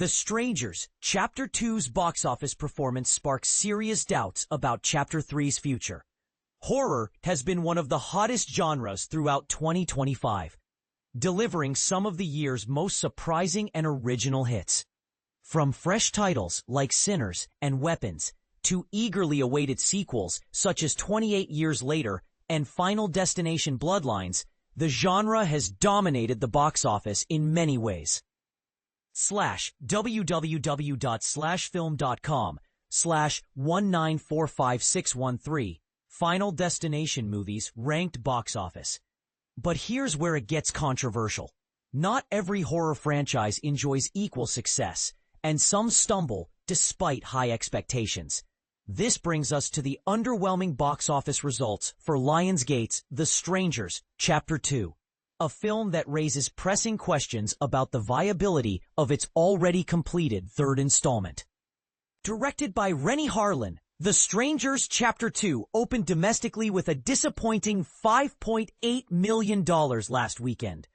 The Strangers, Chapter 2's box office performance sparks serious doubts about Chapter 3's future. Horror has been one of the hottest genres throughout 2025, delivering some of the year's most surprising and original hits. From fresh titles like Sinners and Weapons, to eagerly awaited sequels such as 28 Years Later and Final Destination Bloodlines, the genre has dominated the box office in many ways. www.film.com/1945613 Final Destination movies ranked box office. But here's where it gets controversial. Not every horror franchise enjoys equal success, and some stumble despite high expectations. This brings us to the underwhelming box office results for Lionsgate's The Strangers, Chapter 2, a film that raises pressing questions about the viability of its already completed third installment. Directed by Renny Harlin, The Strangers Chapter 2 opened domestically with a disappointing $5.8 million last weekend,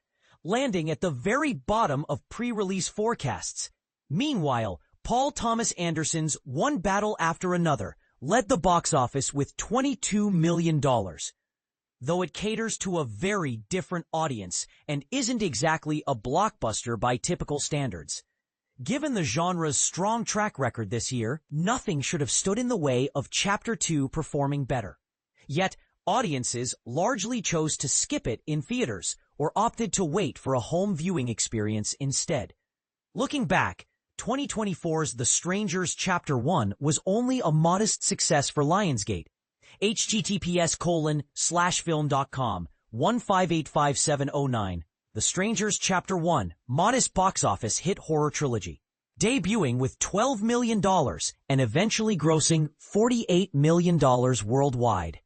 landing at the very bottom of pre-release forecasts. Meanwhile, Paul Thomas Anderson's One Battle After Another led the box office with $22 million. Though it caters to a very different audience and isn't exactly a blockbuster by typical standards. Given the genre's strong track record this year, nothing should have stood in the way of Chapter 2 performing better. Yet, audiences largely chose to skip it in theaters or opted to wait for a home viewing experience instead. Looking back, 2024's The Strangers Chapter 1 was only a modest success for Lionsgate. https://film.com/1585709 The Strangers Chapter 1, modest box office hit horror trilogy, debuting with $12 million and eventually grossing $48 million worldwide.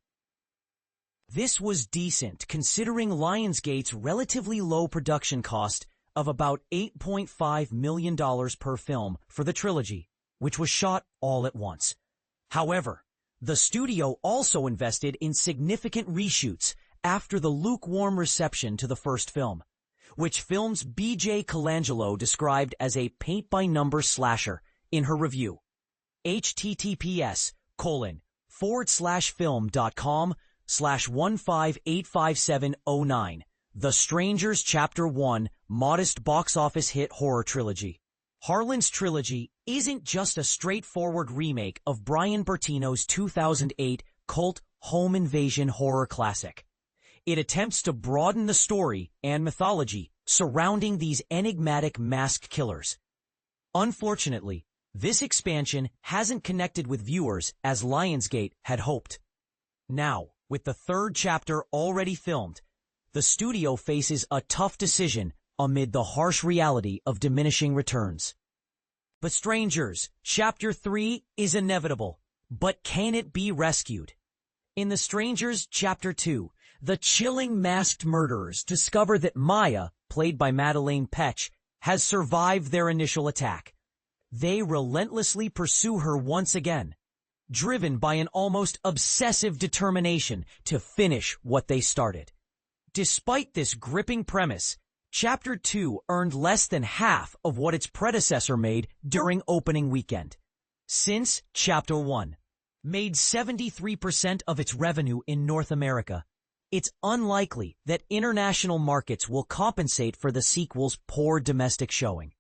This was decent considering Lionsgate's relatively low production cost of about $8.5 million per film for the trilogy, which was shot all at once. However, the studio also invested in significant reshoots after the lukewarm reception to the first film, which film's B.J. Colangelo described as a paint-by-number slasher in her review. https://film.com/1585709 The Strangers Chapter 1 modest box office hit horror trilogy. Harlin's trilogy isn't just a straightforward remake of Brian Bertino's 2008 cult home invasion horror classic. It attempts to broaden the story and mythology surrounding these enigmatic masked killers. Unfortunately, this expansion hasn't connected with viewers as Lionsgate had hoped. Now, with the third chapter already filmed, the studio faces a tough decision amid the harsh reality of diminishing returns. The Strangers, Chapter 3 is inevitable, but can it be rescued? In The Strangers, Chapter 2, the chilling masked murderers discover that Maya, played by Madeleine Petsch, has survived their initial attack. They relentlessly pursue her once again, driven by an almost obsessive determination to finish what they started. Despite this gripping premise, Chapter 2 earned less than half of what its predecessor made during opening weekend. Since Chapter 1 made 73% of its revenue in North America, it's unlikely that international markets will compensate for the sequel's poor domestic showing.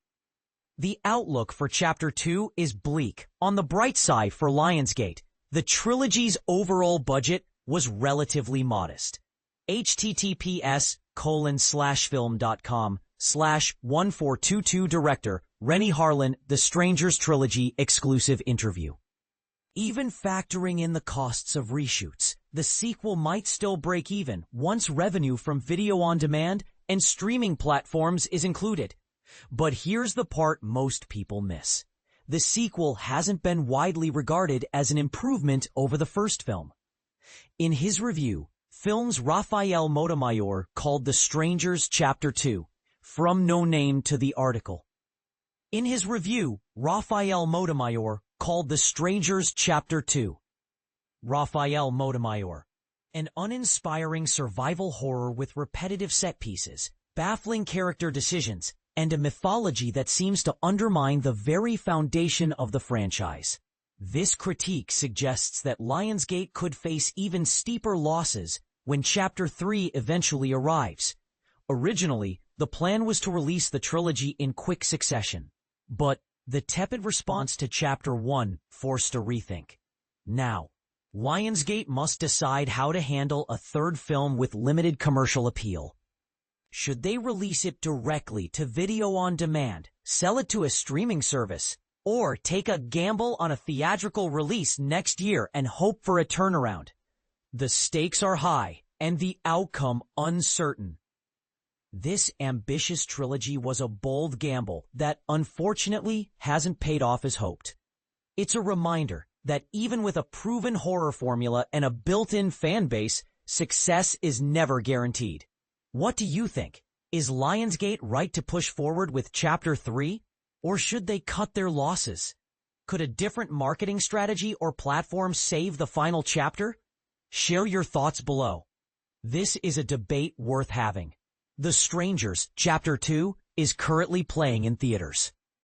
The outlook for Chapter 2 is bleak. On the bright side for Lionsgate, the trilogy's overall budget was relatively modest. https://film.com/1422 Director, Renny Harlin, The Strangers Trilogy exclusive interview. Even factoring in the costs of reshoots, the sequel might still break even once revenue from video on demand and streaming platforms is included. But here's the part most people miss. The sequel hasn't been widely regarded as an improvement over the first film. In his review, Film's Rafael Montemayor called The Strangers Chapter 2, From No Name to the Article. In his review, Rafael Montemayor called The Strangers Chapter 2, Rafael Montemayor, an uninspiring survival horror with repetitive set pieces, baffling character decisions, and a mythology that seems to undermine the very foundation of the franchise. This critique suggests that Lionsgate could face even steeper losses when Chapter 3 eventually arrives. Originally, the plan was to release the trilogy in quick succession, but the tepid response to Chapter 1 forced a rethink. Now, Lionsgate must decide how to handle a third film with limited commercial appeal. Should they release it directly to video on demand, sell it to a streaming service, or take a gamble on a theatrical release next year and hope for a turnaround? The stakes are high and the outcome uncertain. This ambitious trilogy was a bold gamble that unfortunately hasn't paid off as hoped. It's a reminder that even with a proven horror formula and a built-in fan base, success is never guaranteed. What do you think? Is Lionsgate right to push forward with Chapter 3? Or should they cut their losses? Could a different marketing strategy or platform save the final chapter? Share your thoughts below. This is a debate worth having. The Strangers, Chapter 2, is currently playing in theaters.